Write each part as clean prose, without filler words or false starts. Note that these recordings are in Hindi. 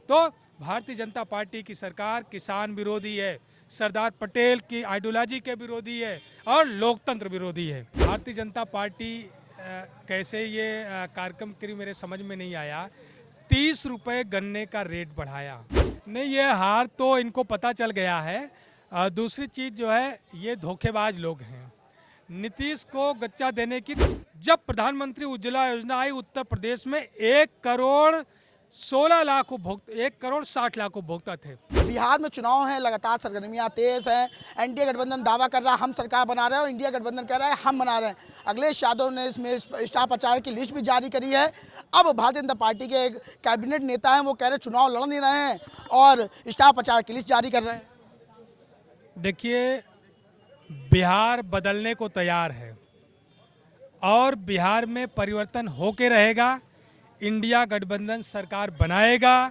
तो भारतीय जनता पार्टी की सरकार किसान विरोधी है, सरदार पटेल की आइडियोलॉजी के विरोधी है और लोकतंत्र विरोधी है। भारतीय जनता पार्टी कैसे ये कार्यक्रम करी मेरे समझ में नहीं आया। 30 रुपये गन्ने का रेट बढ़ाया। नहीं, ये हार तो इनको पता चल गया है। दूसरी चीज़ जो है, ये धोखेबाज लोग हैं। नीतीश को गच्चा देने की, जब प्रधानमंत्री उज्ज्वला योजना आई उत्तर प्रदेश में 1,16,00,000 उपभोक्ता, 1,60,00,000 उपभोक्ता थे। बिहार में चुनाव है, लगातार सरगर्मियां तेज हैं। एनडीए गठबंधन दावा कर रहा है हम सरकार बना रहे हैं और इंडिया गठबंधन कह रहा है हम बना रहे हैं। अखिलेश यादव ने इसमें स्टार प्रचारक की लिस्ट भी जारी करी है। अब भारतीय जनता पार्टी के एक कैबिनेट नेता हैं, वो कह रहे हैं चुनाव लड़ नहीं रहे हैं और स्टार प्रचारक की लिस्ट जारी कर रहे हैं। देखिए, बिहार बदलने को तैयार है और बिहार में परिवर्तन होके रहेगा। इंडिया गठबंधन सरकार बनाएगा।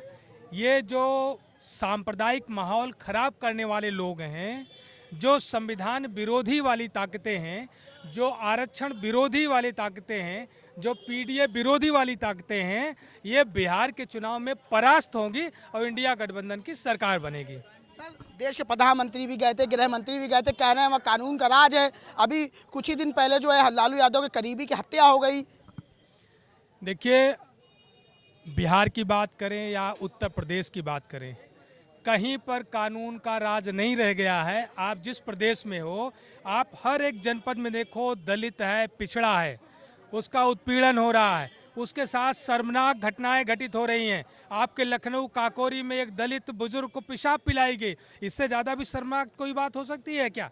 ये जो सांप्रदायिक माहौल खराब करने वाले लोग हैं, जो संविधान विरोधी वाली ताकतें हैं, जो आरक्षण विरोधी वाली ताकतें हैं, जो पीडीए विरोधी वाली ताकतें हैं, ये बिहार के चुनाव में परास्त होंगी और इंडिया गठबंधन की सरकार बनेगी। सर, देश के प्रधानमंत्री भी गए थे, गृह मंत्री भी गए थे, कह रहे हैं वहाँ कानून का राज है। अभी कुछ ही दिन पहले जो है लालू यादव के करीबी की हत्या हो गई। देखिए, बिहार की बात करें या उत्तर प्रदेश की बात करें, कहीं पर कानून का राज नहीं रह गया है। आप जिस प्रदेश में हो, आप हर एक जनपद में देखो, दलित है, पिछड़ा है, उसका उत्पीड़न हो रहा है। उसके साथ शर्मनाक घटनाएं घटित हो रही हैं। आपके लखनऊ काकोरी में एक दलित बुजुर्ग को पेशाब पिलाई गई। इससे ज़्यादा भी शर्मनाक कोई बात हो सकती है क्या?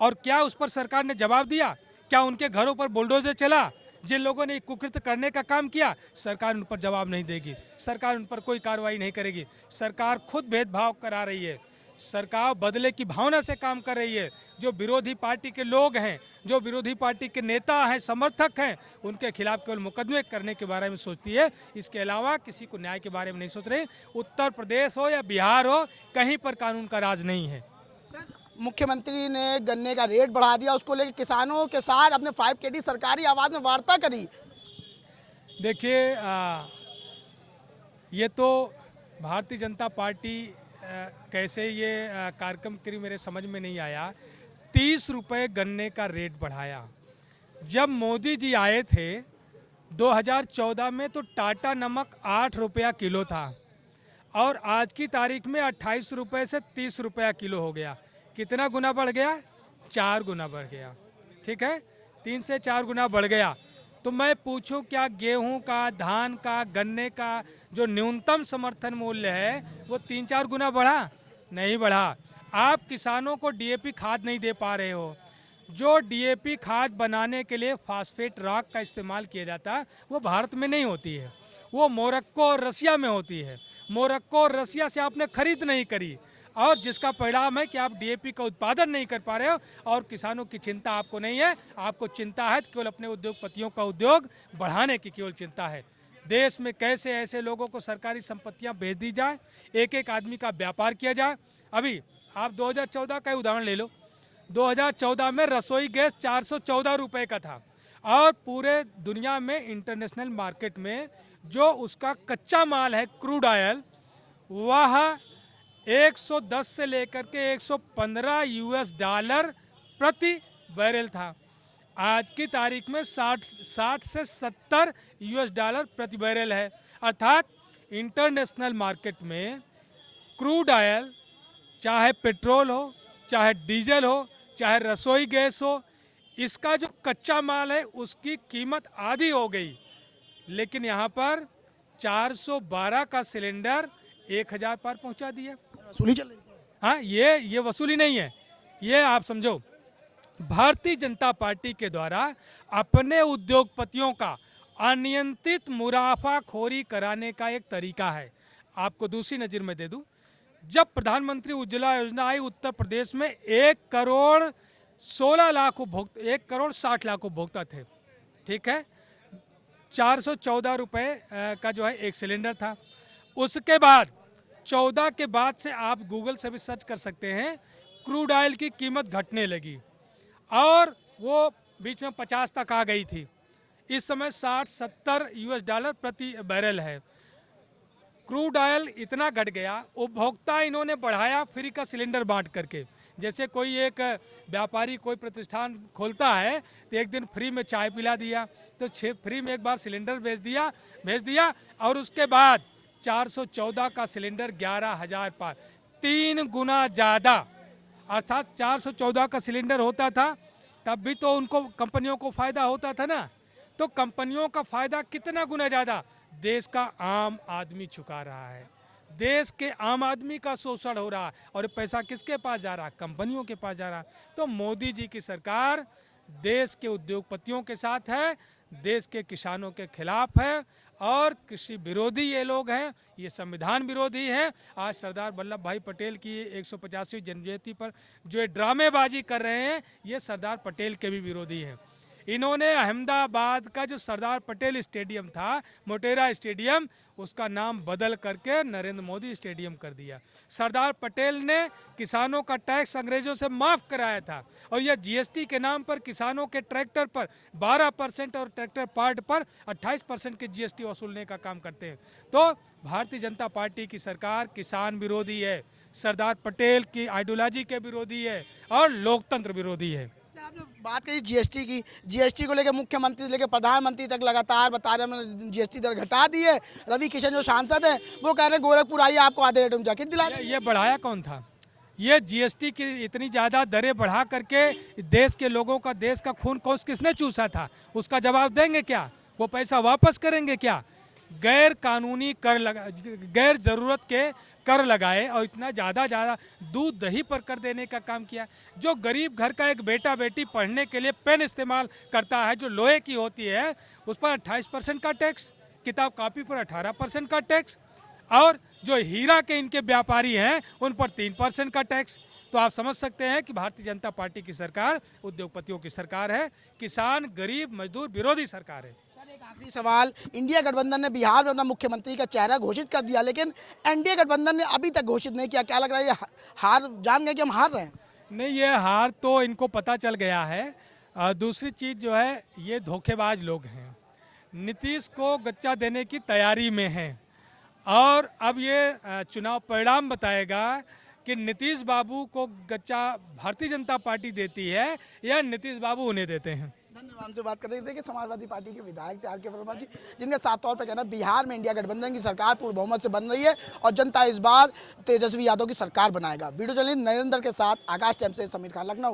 और क्या उस पर सरकार ने जवाब दिया? क्या उनके घरों पर बुलडोजर चला? जिन लोगों ने कुकृत्य करने का काम किया, सरकार उन पर जवाब नहीं देगी। सरकार उन पर कोई कार्रवाई नहीं करेगी। सरकार खुद भेदभाव करा रही है। सरकार बदले की भावना से काम कर रही है। जो विरोधी पार्टी के लोग हैं, जो विरोधी पार्टी के नेता हैं, समर्थक हैं, उनके खिलाफ केवल मुकदमे करने के बारे में सोचती है। इसके अलावा किसी को न्याय के बारे में नहीं सोच रही। उत्तर प्रदेश हो या बिहार हो, कहीं पर कानून का राज नहीं है। मुख्यमंत्री ने गन्ने का रेट बढ़ा दिया, उसको लेकर किसानों के साथ अपने 5 KD सरकारी आवाज में वार्ता करी। देखिए, ये तो भारतीय जनता पार्टी कैसे ये कार्यक्रम करी मेरे समझ में नहीं आया। 30 रुपये गन्ने का रेट बढ़ाया। जब मोदी जी आए थे 2014 में, तो टाटा नमक 8 रुपया किलो था और आज की तारीख में 28 रुपये से 30 रुपया किलो हो गया। कितना गुना बढ़ गया? 4 गुना बढ़ गया। ठीक है, 3 से 4 गुना बढ़ गया। तो मैं पूछूं, क्या गेहूं का, धान का, गन्ने का जो न्यूनतम समर्थन मूल्य है वो 3-4 गुना बढ़ा? नहीं बढ़ा। आप किसानों को डीएपी खाद नहीं दे पा रहे हो। जो डीएपी खाद बनाने के लिए फास्फेट रॉक का इस्तेमाल किया जाता है, वो भारत में नहीं होती है, वो मोरक्को और रसिया में होती है। मोरक्को और रसिया से आपने खरीद नहीं करी और जिसका परिणाम है कि आप डीएपी का उत्पादन नहीं कर पा रहे हो। और किसानों की चिंता आपको नहीं है। आपको चिंता है केवल अपने उद्योगपतियों का उद्योग बढ़ाने की केवल चिंता है। देश में कैसे ऐसे लोगों को सरकारी संपत्तियां बेच दी जाए, एक एक आदमी का व्यापार किया जाए। अभी आप 2014 का उदाहरण ले लो। 2014 में रसोई गैस 414 रुपये का था और पूरे दुनिया में इंटरनेशनल मार्केट में जो उसका कच्चा माल है, क्रूड ऑयल, वह 110 से लेकर के 115 यूएस डॉलर प्रति बैरल था। आज की तारीख में 60 से 70 यूएस डॉलर प्रति बैरल है। अर्थात इंटरनेशनल मार्केट में क्रूड ऑयल, चाहे पेट्रोल हो, चाहे डीजल हो, चाहे रसोई गैस हो, इसका जो कच्चा माल है उसकी कीमत आधी हो गई। लेकिन यहाँ पर 412 का सिलेंडर 1000 पर पहुँचा दिया। वसूली चल रही है। हाँ, ये वसूली नहीं है। ये आप समझो, भारतीय जनता पार्टी के द्वारा अपने उद्योगपतियों का अनियंत्रित मुनाफाखोरी कराने का एक तरीका है। आपको दूसरी नज़र में दे दूं, जब प्रधानमंत्री उज्ज्वला योजना आई उत्तर प्रदेश में 1,16,00,000 उपभोक्ता, 1,60,00,000 उपभोक्ता थे। ठीक है, 414 रुपये का जो है एक सिलेंडर था। उसके बाद 14 के बाद से आप गूगल से भी सर्च कर सकते हैं, क्रूड ऑयल की कीमत घटने लगी और वो बीच में 50 तक आ गई थी। इस समय 60-70 यूएस डॉलर प्रति बैरल है क्रूड ऑयल इतना घट गया, उपभोक्ता इन्होंने बढ़ाया फ्री का सिलेंडर बांट करके। जैसे कोई एक व्यापारी कोई प्रतिष्ठान खोलता है तो एक दिन फ्री में चाय पिला दिया, तो फ्री में एक बार सिलेंडर भेज दिया और उसके बाद 414 का सिलेंडर 11,000 पार, 3 गुना ज़्यादा। अर्थात 414 का सिलेंडर होता था तब भी तो उनको कंपनियों को फ़ायदा होता था ना, तो कंपनियों का फ़ायदा कितना गुना ज़्यादा देश का आम आदमी चुका रहा है। देश के आम आदमी का शोषण हो रहा है और पैसा किसके पास जा रहा है? कंपनियों के पास जा रहा है। तो मोदी जी की सरकार देश के उद्योगपतियों के साथ है, देश के किसानों के खिलाफ है और कृषि विरोधी ये लोग हैं, ये संविधान विरोधी हैं। आज सरदार वल्लभ भाई पटेल की 150वीं जन्मजयंती पर जो ये ड्रामेबाजी कर रहे हैं, ये सरदार पटेल के भी विरोधी हैं। इन्होंने अहमदाबाद का जो सरदार पटेल स्टेडियम था, मोटेरा स्टेडियम, उसका नाम बदल करके नरेंद्र मोदी स्टेडियम कर दिया। सरदार पटेल ने किसानों का टैक्स अंग्रेजों से माफ़ कराया था और यह जीएसटी के नाम पर किसानों के ट्रैक्टर पर 12% और ट्रैक्टर पार्ट पर 28% के जीएसटी वसूलने का काम करते हैं। तो भारतीय जनता पार्टी की सरकार किसान विरोधी है, सरदार पटेल की आइडियोलॉजी के विरोधी है और लोकतंत्र विरोधी है। आपने बात करी जीएसटी की, जीएसटी को लेकर मुख्यमंत्री से लेकर प्रधानमंत्री तक लगातार बता रहे हैं जीएसटी दर घटा दी है। रवि किशन जो सांसद हैं वो कह रहे हैं गोरखपुर आइए आपको आधे रेट में जैकेट दिला दें। ये बढ़ाया कौन था? ये जीएसटी की इतनी ज़्यादा दरें बढ़ा करके देश के लोगों का, देश का खून किसने चूसा था? उसका जवाब देंगे क्या? वो पैसा वापस करेंगे क्या? गैर कानूनी कर लगा, गैर ज़रूरत के कर लगाए और इतना ज़्यादा दूध दही पर कर देने का काम किया। जो गरीब घर का एक बेटा बेटी पढ़ने के लिए पेन इस्तेमाल करता है जो लोहे की होती है, उस पर 28% का टैक्स, किताब कापी पर 18% का टैक्स, और जो हीरा के इनके व्यापारी हैं उन पर 3% का टैक्स। तो आप समझ सकते हैं कि भारतीय जनता पार्टी की सरकार उद्योगपतियों की सरकार है, किसान गरीब मजदूर विरोधी सरकार है। सर एक आखिरी सवाल, इंडिया गठबंधन ने बिहार में अपना मुख्यमंत्री का चेहरा घोषित कर दिया लेकिन एनडीए गठबंधन ने अभी तक घोषित नहीं किया, क्या लग रहा है ये हार जान गए कि हम हार रहे हैं? नहीं, ये हार तो इनको पता चल गया है। दूसरी चीज़ जो है, ये धोखेबाज लोग हैं, नीतीश को गच्चा देने की तैयारी में हैं और अब ये चुनाव परिणाम बताएगा कि नीतीश बाबू को गच्चा भारतीय जनता पार्टी देती है या नीतीश बाबू उन्हें देते हैं। धन्यवाद। हमसे बात कर रहे थे कि समाजवादी पार्टी के विधायक थे आर के वर्मा जी, जिनका साफ तौर पर कहना बिहार में इंडिया गठबंधन की सरकार पूर्ण बहुमत से बन रही है और जनता इस बार तेजस्वी यादव की सरकार बनाएगा। वीडियो जर्नलिस्ट नरेंद्र के साथ आकाश टाइम्स से समीर खान, लखनऊ।